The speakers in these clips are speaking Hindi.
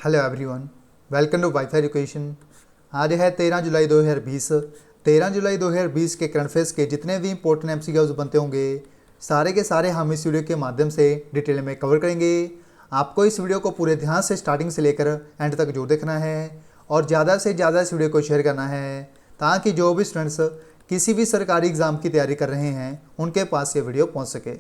Hello everyone, welcome to WiFi Education. आज है 13 जुलाई 2020। 13 जुलाई 2020 के करंट अफेयर्स के जितने भी इंपॉर्टेंट एमसीक्यूज बनते होंगे सारे के सारे हम इस वीडियो के माध्यम से डिटेल में कवर करेंगे। आपको इस वीडियो को पूरे ध्यान से स्टार्टिंग से लेकर एंड तक जो देखना है और ज़्यादा से ज़्यादा इस वीडियो को शेयर करना है ताकि जो भी स्टूडेंट्स किसी भी सरकारी एग्ज़ाम की तैयारी कर रहे हैं उनके पास ये वीडियो पहुँच सके।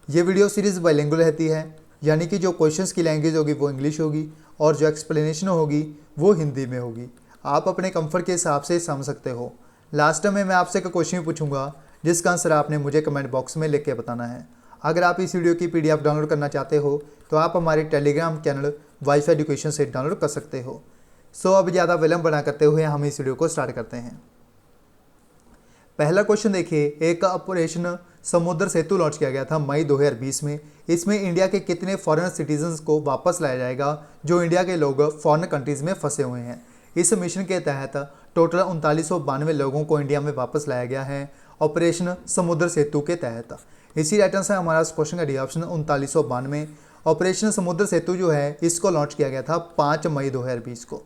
ये वीडियो सीरीज़ बाइलिंगुअल रहती है, यानी कि जो क्वेश्चंस की लैंग्वेज होगी वो इंग्लिश होगी और जो एक्सप्लेनेशन होगी वो हिंदी में होगी। आप अपने कंफर्ट के हिसाब से समझ सकते हो। लास्ट में मैं आपसे एक क्वेश्चन पूछूंगा जिसका आंसर आपने मुझे कमेंट बॉक्स में लिख के बताना है। अगर आप इस वीडियो की पीडीएफ डाउनलोड करना चाहते हो तो आप हमारे टेलीग्राम चैनल वाईफाई एजुकेशन से डाउनलोड कर सकते हो। सो अब ज़्यादा विलंब बना करते हुए हम इस वीडियो को स्टार्ट करते हैं। पहला क्वेश्चन देखिए, एक ऑपरेशन समुद्र सेतु लॉन्च किया गया था मई 2020 में। इसमें इंडिया के कितने फॉरेन सिटीजन्स को वापस लाया जाएगा जो इंडिया के लोग फॉरेन कंट्रीज़ में फंसे हुए हैं। इस मिशन के तहत टोटल 3992 लोगों को इंडिया में वापस लाया गया है ऑपरेशन समुद्र सेतु के तहत। इसी राइट आंसर हमारा क्वेश्चन का डी ऑप्शन 3992। ऑपरेशन समुद्र सेतु जो है इसको लॉन्च किया गया था 5 मई 2020 को।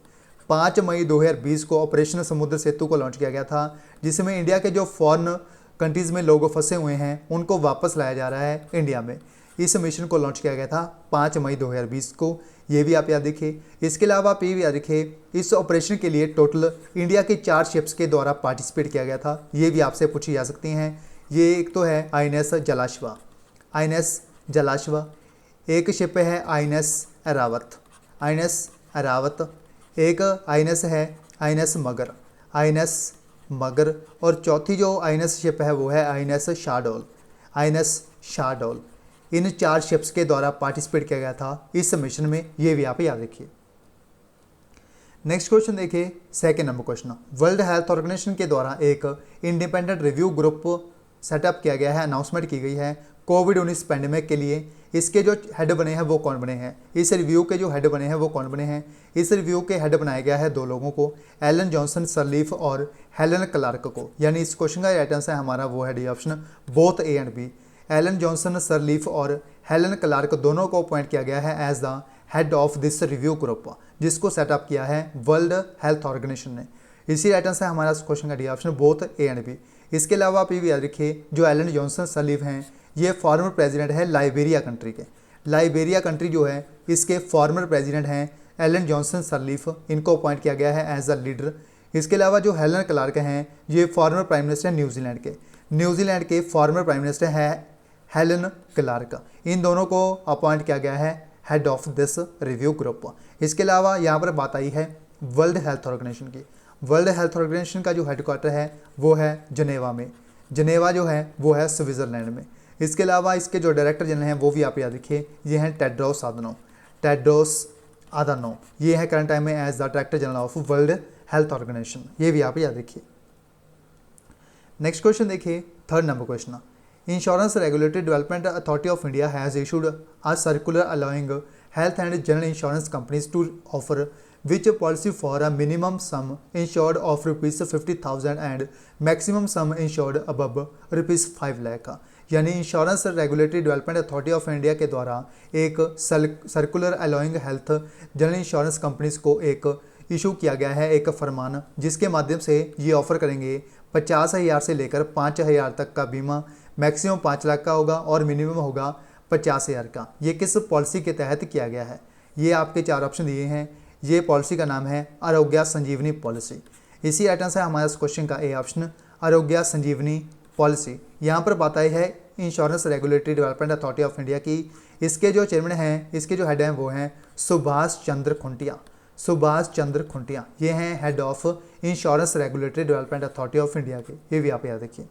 5 मई 2020 को ऑपरेशन समुद्र सेतु को लॉन्च किया गया था, जिसमें इंडिया के जो फॉरेन कंट्रीज़ में लोग फंसे हुए हैं उनको वापस लाया जा रहा है इंडिया में। इस मिशन को लॉन्च किया गया था 5 मई 2020 को। ये भी आप याद रखिए। इसके अलावा आप ये भी याद रखिए, इस ऑपरेशन के लिए टोटल इंडिया की 4 शिप्स के द्वारा पार्टिसिपेट किया गया था। ये भी आपसे पूछी जा सकती हैं। ये एक तो है INS जलाश्वा, INS जलाश्वा। एक शिप है INS ऐरावत, INS ऐरावत। एक INS है INS मगर, INS मगर। और चौथी जो INS शिप है वो है INS शाहडोल, INS शाहडोल। इन 4 शिप्स के द्वारा पार्टिसिपेट किया गया था इस मिशन में। ये भी आप याद रखिए। नेक्स्ट क्वेश्चन देखिए, second number question. World Health Organization के द्वारा एक इंडिपेंडेंट रिव्यू ग्रुप सेटअप किया गया है, अनाउंसमेंट की गई है कोविड-19 पैंडेमिक के लिए। इसके जो हेड बने हैं वो कौन बने हैं? इस रिव्यू के जो हेड बने हैं वो कौन बने हैं? इस रिव्यू के हेड बनाया गया है 2 लोगों को, एलन जॉनसन सरलीफ और हेलन क्लार्क को। यानी इस क्वेश्चन का राइट आंसर है हमारा वो है D option both A and B. Ellen Johnson Sirleaf और हेलन क्लार्क दोनों को अपॉइंट किया गया है as the head of this review group, जिसको सेटअप किया है वर्ल्ड हेल्थ ऑर्गेनाइजेशन ने। इसी राइट आंसर है हमारा क्वेश्चन का D option both A and B. इसके अलावा आप ये भी याद रखिए, जो एलन जॉनसन सरलीफ हैं ये फॉर्मर प्रेसिडेंट है लाइबेरिया कंट्री के। लाइबेरिया कंट्री जो है इसके फॉर्मर प्रेसिडेंट हैं एलन जॉनसन सरलीफ। इनको अपॉइंट किया गया है एज अ लीडर। इसके अलावा जो हेलन क्लार्क हैं ये फॉर्मर प्राइम मिनिस्टर हैं न्यूजीलैंड के। न्यूजीलैंड के फॉर्मर प्राइम मिनिस्टर है हेलन क्लार्क। इन दोनों को अपॉइंट किया गया है head of this review group. इसके अलावा यहाँ पर बात आई है वर्ल्ड हेल्थ ऑर्गेनाइजेशन की। वर्ल्ड हेल्थ ऑर्गेनाइजेशन का जो हेडक्वार्टर है वो है जनेवा में। जनेवा जो है वो है स्विट्ज़रलैंड में। इसके अलावा इसके जो डायरेक्टर जनरल हैं वो भी आप याद रखिए, ये हैं टेड्रोस अधानोम, टेड्रोस अधानोम। ये है करंट टाइम में as the director general of World Health Organization. ये भी आप याद रखिए। नेक्स्ट क्वेश्चन देखिए, third number question. Insurance Regulatory Development Authority of India has issued a circular allowing health and general insurance companies to offer which policy for a minimum sum insured of rupees 50,000 and maximum sum insured above rupees 5 lakh। यानी insurance Regulatory Development Authority of India के द्वारा एक circular allowing health general insurance companies को एक इशू किया गया है एक फरमान, जिसके माध्यम से ये ऑफर करेंगे 50,000 से लेकर 5,000 तक का बीमा। मैक्सिमम 5 लाख का होगा और मिनिमम होगा 50,000 का। ये किस पॉलिसी के तहत किया गया है? ये आपके 4 ऑप्शन दिए हैं। ये पॉलिसी का नाम है आरोग्य संजीवनी पॉलिसी। इसी राइट आंसर है हमारा इस क्वेश्चन का ए ऑप्शन आरोग्य संजीवनी पॉलिसी। यहाँ पर बात आई है insurance Regulatory Development Authority of India की। इसके जो चेयरमैन हैं, इसके जो हेड हैं वो हैं सुभाष चंद्र खुंटिया। सुभाष चंद्र खुंटिया ये हैं head of insurance Regulatory Development Authority of India के। ये भी आप याद रखिए।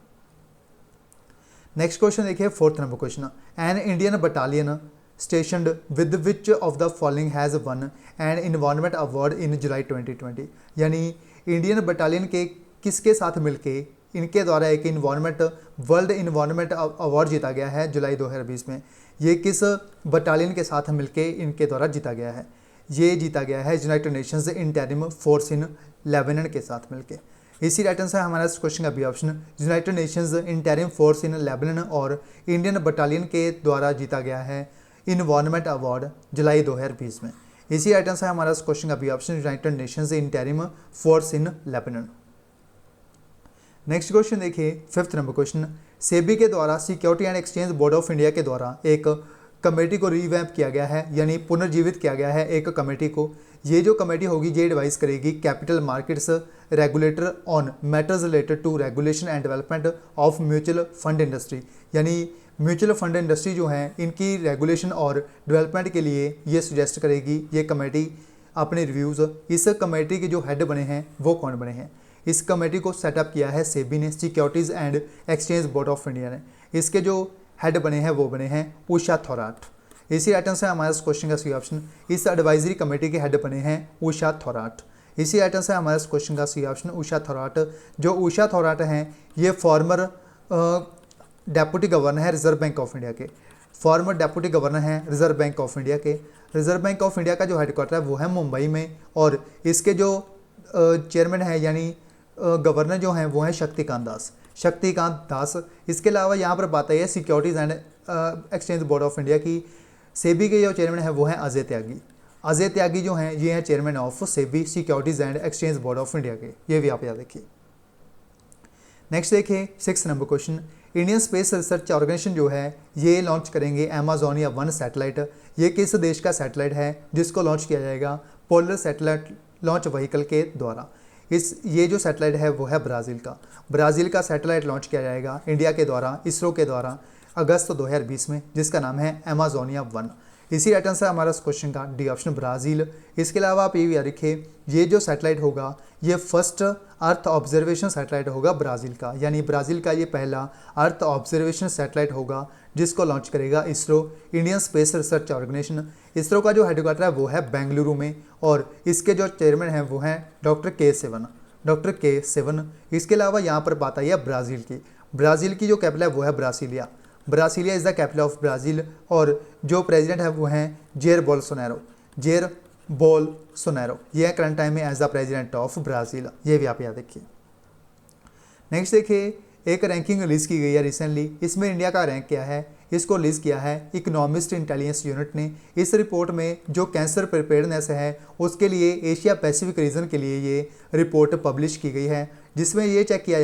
नेक्स्ट क्वेश्चन देखिए, fourth number question. An Indian battalion stationed with which of the following has won an environment award in July 2020। यानी इंडियन बटालियन के किसके साथ मिलके इनके द्वारा एक इन्वायरमेंट वर्ल्ड इन्वायरमेंट अवार्ड जीता गया है जुलाई 2020 में? ये किस बटालियन के साथ मिलके इनके द्वारा जीता गया है? ये जीता गया है United Nations Interim Force in Lebanon के साथ मिलके। इसी राइट आंसर है हमारा इस क्वेश्चन का B option United Nations Interim Force in Lebanon और इंडियन बटालियन के द्वारा जीता गया है इन्वायरमेंट अवार्ड जुलाई 2020 में। इसी आइटम से हमारा क्वेश्चन का B option, United Nations Interim Force in Lebanon. Next question देखिए, फिफ्थ नंबर क्वेश्चन, सेबी के द्वारा Security and Exchange Board of India के द्वारा एक कमेटी को रिवैम्प किया गया है, यानी पुनर्जीवित किया गया है एक कमेटी को। ये जो कमेटी होगी ये एडवाइस करेगी capital markets regulator on matters related to regulation and development of mutual fund industry, यानी म्यूचुअल फंड इंडस्ट्री जो है इनकी रेगुलेशन और डेवलपमेंट के लिए ये सुजेस्ट करेगी ये कमेटी अपने रिव्यूज़। इस कमेटी के जो हेड बने हैं वो कौन बने हैं? इस कमेटी को सेटअप किया है सेबी ने, securities and Exchange Board of India ने। इसके जो हेड बने हैं वो बने हैं उषा थोराट। इसी आइटम से हमारे क्वेश्चन का सी ऑप्शन, इस एडवाइजरी कमेटी के हेड बने हैं उषा थोराट। इसी आइटम से हमारे क्वेश्चन का सी ऑप्शन, उषा थोराट। जो उषा थोराट हैं ये फॉर्मर डेप्यूटी गवर्नर है रिजर्व बैंक ऑफ इंडिया के, फॉर्मर डेप्यूटी गवर्नर हैं रिजर्व बैंक ऑफ इंडिया के। रिजर्व बैंक ऑफ इंडिया का जो हेडक्वार्टर है वो है मुंबई में, और इसके जो चेयरमैन है यानी गवर्नर जो हैं वो हैं शक्तिकांत दास। इसके अलावा यहाँ पर बात आई है securities and Exchange Board of India की। सेबी के जो चेयरमैन है वो हैं अजय त्यागी जो हैं ये हैं chairman of SEBI Securities and Exchange Board of India के, ये भी आप याद रखिए। नेक्स्ट देखिए, six number question, Indian Space Research Organisation जो है ये लॉन्च करेंगे अमेजोनिया 1 सैटेलाइट। ये किस देश का सैटेलाइट है जिसको लॉन्च किया जाएगा? पोलर सैटेलाइट लॉन्च व्हीकल के द्वारा। ये जो सैटेलाइट है वो है ब्राज़ील का सैटेलाइट लॉन्च किया जाएगा इंडिया के द्वारा, इसरो के द्वारा अगस्त 2020 में, जिसका नाम है अमेजोनिया 1। इसी आइटम से हमारा क्वेश्चन का डी ऑप्शन ब्राज़ील। इसके अलावा आप ये भी याद रखिए ये जो सैटेलाइट होगा ये फर्स्ट अर्थ ऑब्जर्वेशन सैटेलाइट होगा ब्राज़ील का, यानी ब्राज़ील का ये पहला अर्थ ऑब्जर्वेशन सैटेलाइट होगा जिसको लॉन्च करेगा ISRO, Indian Space Research Organisation. ISRO का जो हेडक्वार्टर है वो है बेंगलुरु में, और इसके जो चेयरमैन हैं वो हैं डॉक्टर के सेवन। इसके अलावा यहाँ पर बात आई है ब्राज़ील की जो कैपिटल है वो है Brasilia is the capital of Brazil, और जो प्रेसिडेंट है वो हैं जेर बोल्सोनारो। ये है करंट टाइम में as the president of Brazil, ये भी आप याद रखिए। नेक्स्ट देखिए, एक रैंकिंग रिलीज़ की गई है रिसेंटली, इसमें इंडिया का रैंक क्या है? इसको रिलीज़ किया है इकोनॉमिस्ट इंटेलिजेंस यूनिट ने। इस रिपोर्ट में जो कैंसर प्रिपेयर्डनेस है उसके लिए एशिया पैसिफिक रीजन के लिए ये रिपोर्ट पब्लिश की गई है, जिसमें ये चेक किया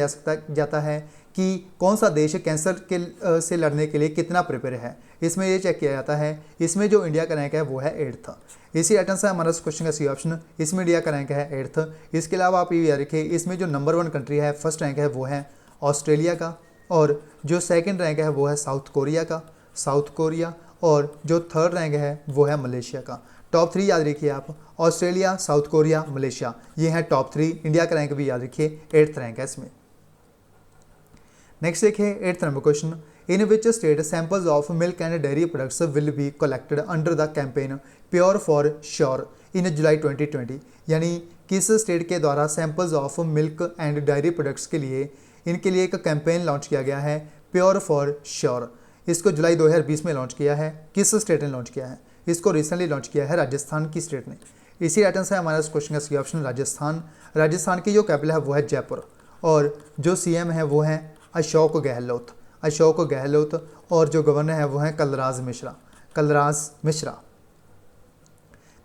जाता है कि कौन सा देश कैंसर के से लड़ने के लिए कितना प्रिपेयर है। इसमें ये चेक किया जाता है। इसमें जो इंडिया का रैंक है वो है 8th। इसी आइटम से हमारा क्वेश्चन का सी ऑप्शन, इसमें इंडिया का रैंक है 8th। इसके अलावा आप ये याद रखिए इसमें जो नंबर 1 कंट्री है, फर्स्ट रैंक है वो है ऑस्ट्रेलिया का, और जो सेकंड रैंक है वो है साउथ कोरिया, और जो थर्ड रैंक है वो है मलेशिया का। टॉप 3 याद रखिए आप, ऑस्ट्रेलिया, साउथ कोरिया, मलेशिया, ये हैं टॉप 3। इंडिया का रैंक भी याद रखिए 8th रैंक है इसमें। नेक्स्ट देखिए 8th number question, in which state samples of milk and dairy products will be collected under the campaign pure for sure in July 2020, यानी किस स्टेट के द्वारा samples of milk and dairy products के लिए इनके लिए एक कैंपेन लॉन्च किया गया है प्योर फॉर श्योर। इसको जुलाई 2020 में लॉन्च किया है। किस स्टेट ने लॉन्च किया है? इसको रिसेंटली लॉन्च किया है राजस्थान की स्टेट ने। इसी आइटम से हमारा क्वेश्चन का सी ऑप्शन राजस्थान की जो कैपिटल है वो है जयपुर, और जो सीएम है वो हैं अशोक गहलोत, और जो गवर्नर है वो हैं कलराज मिश्रा।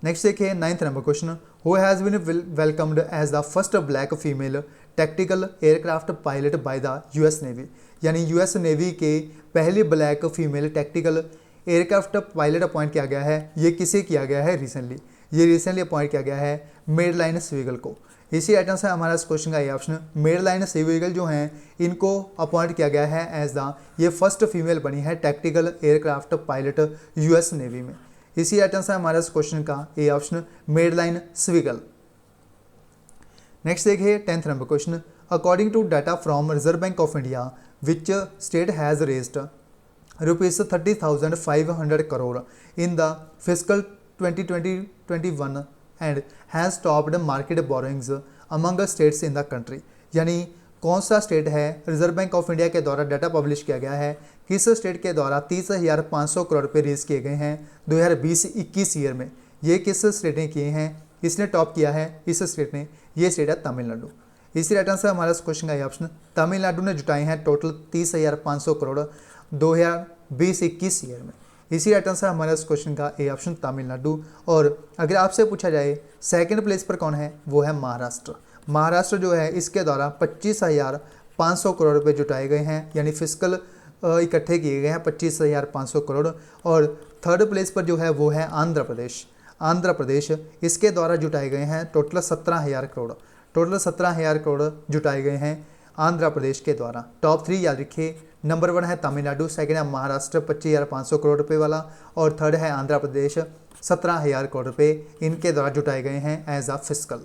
नेक्स्ट देखिए 9th number question, who has been welcomed as the first black female tactical aircraft pilot by the US Navy, यानी यूएस नेवी के पहली black female tactical aircraft pilot appoint किया गया है। ये किसे किया गया है? रिसेंटली अपॉइंट किया गया है मेडलाइन स्वीगल को। इसी आइटम से हमारा क्वेश्चन का ये ऑप्शन, मेडलाइन स्वीगल जो हैं इनको अपॉइंट किया गया है एज द, ये फर्स्ट फीमेल बनी है tactical aircraft pilot US Navy में। इसी आइटम से हमारा क्वेश्चन का A option Madeline Swegle. Next देखिए 10th number question, according to data from Reserve Bank of India which state has raised ₹30,500 crore in the physical 2020-21 and has topped market borrowings among states in the country, यानी कौन सा स्टेट है? रिजर्व बैंक ऑफ इंडिया के द्वारा डाटा पब्लिश किया गया है, किस स्टेट के द्वारा 30,500 करोड़ रुपये रेज किए गए हैं 2020-21 ईयर में। ये किस स्टेट ने किए हैं? इसने टॉप किया है इस स्टेट ने, ये स्टेट है तमिलनाडु। इसी रिटर्न से हमारा क्वेश्चन का ये ऑप्शन, तमिलनाडु ने जुटाए हैं टोटल 30,500 करोड़ 2020-21 ईयर में। इसी राइट आंसर हमारा इस क्वेश्चन का ए ऑप्शन तमिलनाडु। और अगर आपसे पूछा जाए सेकंड प्लेस पर कौन है, वो है महाराष्ट्र। महाराष्ट्र जो है इसके द्वारा 25,500 करोड़ रुपए जुटाए गए हैं, यानी फिजिकल इकट्ठे किए गए हैं 25,500 करोड़। और थर्ड प्लेस पर जो है वो है आंध्र प्रदेश। आंध्र प्रदेश इसके द्वारा जुटाए गए हैं टोटल 17,000 करोड़। टोटल 17,000 करोड़ जुटाए गए हैं आंध्र प्रदेश के द्वारा। टॉप 3 याद रखिए, नंबर 1 है तमिलनाडु, सेकंड है महाराष्ट्र 25,500 करोड़ रुपए वाला, और थर्ड है आंध्र प्रदेश 17,000 करोड़ रुपए इनके द्वारा जुटाए गए हैं एज अ फिजिकल।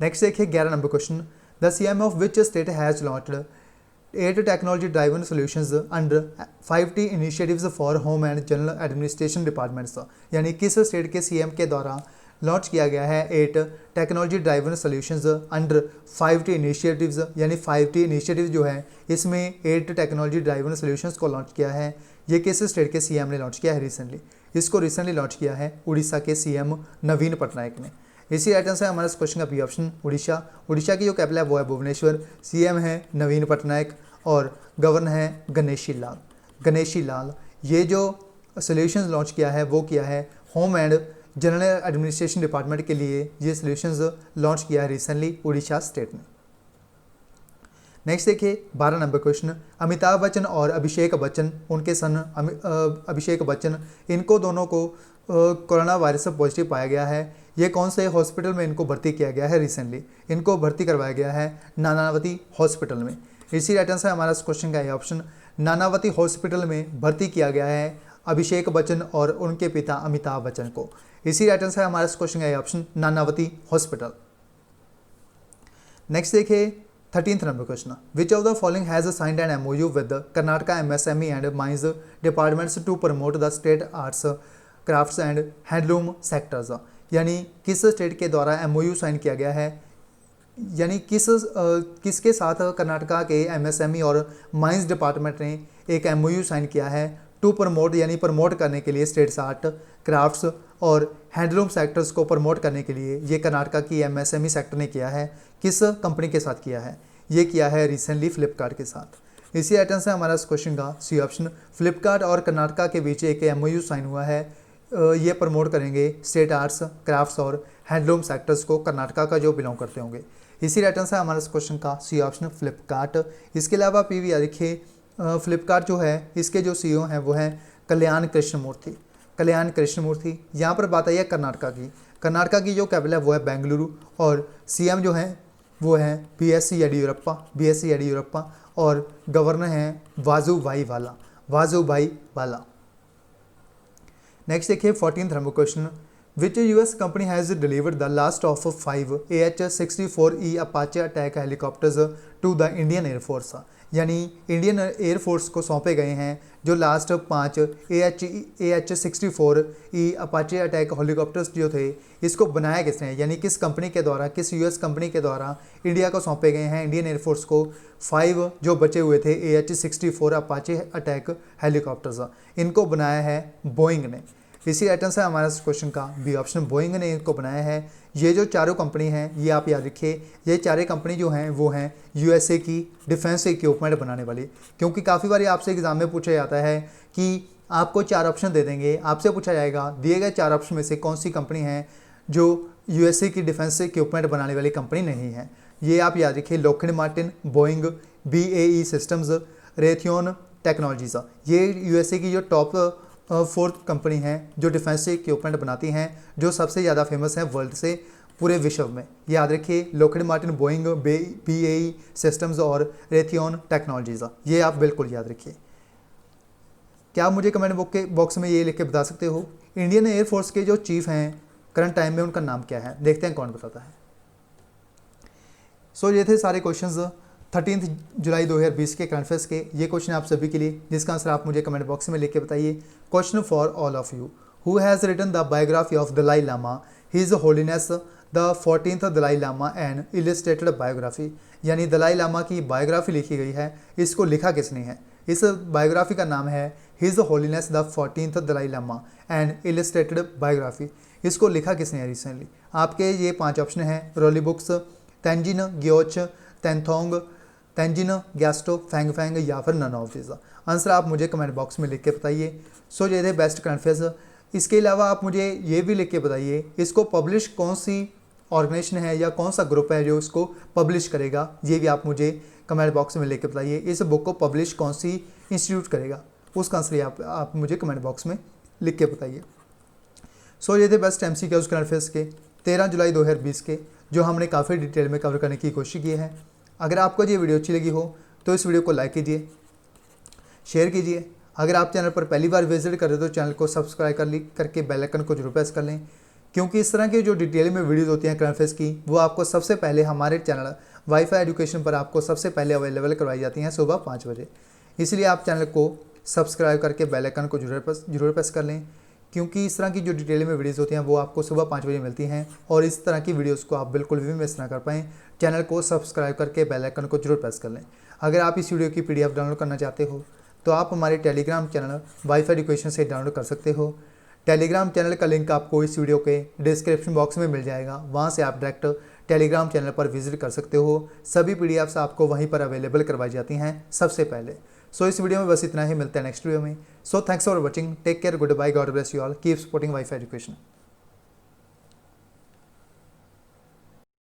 नेक्स्ट देखिए 11 number question, the CM of which state has launched 8 technology driven solutions under 50 initiatives for home and general administration departments. यानी किस स्टेट के सीएम के द्वारा लॉन्च किया गया है 8 technology driven solutions under 50 initiatives, यानी 50 इनिशिएटिव्स जो है इसमें 8 टेक्नोलॉजी ड्राइवन सॉल्यूशंस को लॉन्च किया है। ये किस स्टेट के सीएम ने लॉन्च किया है रिसेंटली? इसको रिसेंटली लॉन्च किया है उड़ीसा के सीएम नवीन पटनायक ने। इसी राइट आंसर है हमारा इस क्वेश्चन का बी ऑप्शन उड़ीसा। उड़ीसा की जो कैपिटल है वो है भुवनेश्वर, सीएम है नवीन पटनायक और गवर्नर है गणेशी लाल। गणेशी लाल ये जो सॉल्यूशंस लॉन्च किया है वो किया है home and general administration department के लिए। ये सॉल्यूशंस लॉन्च किया है रिसेंटली उड़ीसा स्टेट ने। नेक्स्ट देखिए 12 नंबर क्वेश्चन, अमिताभ बच्चन और अभिषेक बच्चन, उनके सन अभिषेक बच्चन, इनको दोनों को कोरोना वायरस से पॉजिटिव पाया गया है। ये कौन से हॉस्पिटल में इनको भर्ती किया गया है रिसेंटली? इनको भर्ती करवाया गया है नानावती हॉस्पिटल में। इसी राइट आंसर है हमारा इस क्वेश्चन का ये ऑप्शन, नानावती हॉस्पिटल में भर्ती किया गया है अभिषेक बच्चन और उनके पिता अमिताभ बच्चन को। इसी राइट आंसर है हमारा इस क्वेश्चन का ये ऑप्शन, नानावती हॉस्पिटल। नेक्स्ट देखिए 13th number question, which of the following has signed an MOU with Karnataka MSME and mines departments to promote the state arts crafts and handloom sectors. यानी किस स्टेट के द्वारा एमओयू साइन किया गया है, यानी किसके साथ कर्नाटका के एमएसएमई और माइंस डिपार्टमेंट ने एक एमओयू साइन किया है टू प्रमोट, यानी प्रमोट करने के लिए स्टेट्स आर्ट क्राफ्ट्स और हैंडलूम सेक्टर्स को प्रमोट करने के लिए ये कर्नाटका की एमएसएमई सेक्टर ने किया है। किस कंपनी के साथ किया है? ये किया है रिसेंटली फ्लिपकार्ट के साथ। इसी आइटम से हमारा इस क्वेश्चन का सी ऑप्शन, फ्लिपकार्ट और कर्नाटका के बीच एक एमओयू साइन हुआ है। ये प्रमोट करेंगे स्टेट आर्ट्स क्राफ्ट्स और हैंडलूम सेक्टर्स को कर्नाटका का जो बिलोंग करते होंगे। इसी राइट से हमारा इस क्वेश्चन का सी ऑप्शन फ्लिपकार्ट। इसके अलावा पीवी देखिए फ्लिपकार्ट जो है इसके जो सीईओ हैं वो हैं कल्याण कृष्णमूर्ति। कल्याण कृष्णमूर्ति। यहाँ पर बात आई है कर्नाटका की। कर्नाटका की जो कैपिटल है वो है बेंगलुरु और सीएम जो हैं वो हैं बीएससी येडियुरप्पा और गवर्नर हैं वाजुभाई वाला। वाजुभाई वाला। नेक्स्ट देखिए 14th number question, which US company has delivered the last of 5 AH-64E Apache attack helicopters to the Indian air force. यानी इंडियन एयरफोर्स को सौंपे गए हैं जो last 5 AH-64E Apache attack helicopters जो थे, इसको बनाया किसने, यानी किस कंपनी के द्वारा, किस यूएस कंपनी के द्वारा इंडिया को सौंपे गए हैं इंडियन एयरफोर्स को 5 जो बचे हुए थे AH-64 अपाचे अटैक हेलीकॉप्टर्स, इनको बनाया है बोइंग ने। इसी आइटम से हमारा क्वेश्चन का बी ऑप्शन, बोइंग ने इनको बनाया है। ये जो चारों कंपनी हैं ये आप याद रखिए, ये चारे कंपनी जो हैं वो हैं यूएसए की डिफेंस इक्विपमेंट बनाने वाली। क्योंकि काफ़ी बार आपसे एग्जाम में पूछा जाता है कि आपको 4 ऑप्शन दे देंगे, आपसे पूछा जाएगा दिए गए 4 ऑप्शन में से कौन सी कंपनी है जो यूएसए की डिफेंस इक्विपमेंट बनाने वाली कंपनी नहीं है। ये आप याद रखिए, Lockheed Martin, Boeing, BAE systems, Raytheon technologies. ये यूएसए की जो टॉप 4th कंपनी हैं जो डिफेंस इक्विपमेंट बनाती हैं, जो सबसे ज़्यादा फेमस हैं वर्ल्ड से पूरे विश्व में। याद रखिए Lockheed Martin, Boeing, BAE systems और रेथियोन टेक्नोलॉजीज़। ये आप बिल्कुल याद रखिए। क्या आप मुझे कमेंट बॉक्स में ये लिख के बता सकते हो इंडियन एयरफोर्स के जो चीफ हैं करंट टाइम में उनका नाम क्या है? देखते हैं कौन बताता है। सो ये थे सारे क्वेश्चंस 13 जुलाई 2020 के करंट अफेयर्स के। ये क्वेश्चन आप सभी के लिए, जिसका आंसर आप मुझे कमेंट बॉक्स में लिख के बताइए। Question for all of you, who has written the biography of Dalai Lama, his holiness the 14th Dalai Lama and illustrated biography. यानी दलाई लामा की बायोग्राफी लिखी गई है, इसको लिखा किसने है? इस बायोग्राफी का नाम है his holiness the 14th Dalai Lama and illustrated biography. इसको लिखा किसने है रिसेंटली? आपके ये 5 ऑप्शन हैं, रोली बुक्स, तेंजिन ग्योच, तेंथोंग, तेंजिन, गैस्ट्रो, फैंग फैंग या फिर नन ऑफ दिस। आंसर आप मुझे कमेंट बॉक्स में लिख के बताइए। सो ये थे बेस्ट करंट अफेयर्स। इसके अलावा आप मुझे ये भी लिख के बताइए इसको पब्लिश कौन सी ऑर्गेनाइजेशन है या कौन सा ग्रुप है जो इसको पब्लिश करेगा, ये भी आप मुझे कमेंट बॉक्स में लिख के बताइए। इस बुक को पब्लिश कौन सी इंस्टीट्यूट करेगा, उसका आंसर आप मुझे कमेंट बॉक्स में लिख के बताइए। सो ये थे बेस्ट MCQs करंट अफेयर्स के 13 जुलाई 2020 के, जो हमने काफ़ी डिटेल में कवर करने की कोशिश की है। अगर आपको ये वीडियो अच्छी लगी हो तो इस वीडियो को लाइक कीजिए, शेयर कीजिए। अगर आप चैनल पर पहली बार विजिट कर रहे हो तो चैनल को सब्सक्राइब करके बेल आइकन को जरूर प्रेस कर लें, क्योंकि इस तरह की जो डिटेल में वीडियोस होती हैं करंट अफेयर्स की, वो आपको सबसे पहले हमारे चैनल वाईफाई एजुकेशन पर आपको सबसे पहले अवेलेबल करवाई जाती हैं सुबह 5 बजे। इसलिए आप चैनल को सब्सक्राइब करके बेल आइकन को जरूर प्रेस कर लें, क्योंकि इस तरह की जो डिटेल में वीडियोस होती हैं वो आपको सुबह 5 बजे मिलती हैं। और इस तरह की वीडियोस को आप बिल्कुल भी मिस ना कर पाएँ, चैनल को सब्सक्राइब करके बेल आइकन को जरूर प्रेस कर लें। अगर आप इस वीडियो की PDF डाउनलोड करना चाहते हो तो आप हमारे टेलीग्राम चैनल वाईफाई एजुकेशन से डाउनलोड कर सकते हो। टेलीग्राम चैनल का लिंक आपको इस वीडियो के डिस्क्रिप्शन बॉक्स में मिल जाएगा, वहाँ से आप डायरेक्ट टेलीग्राम चैनल पर विजिट कर सकते हो। सभी PDFs आपको वहीं पर अवेलेबल करवाई जाती हैं सबसे पहले। सो इस वीडियो में बस इतना ही, मिलते हैं नेक्स्ट वीडियो में। So thanks for watching, take care, goodbye, God bless you all, keep supporting WiFi education.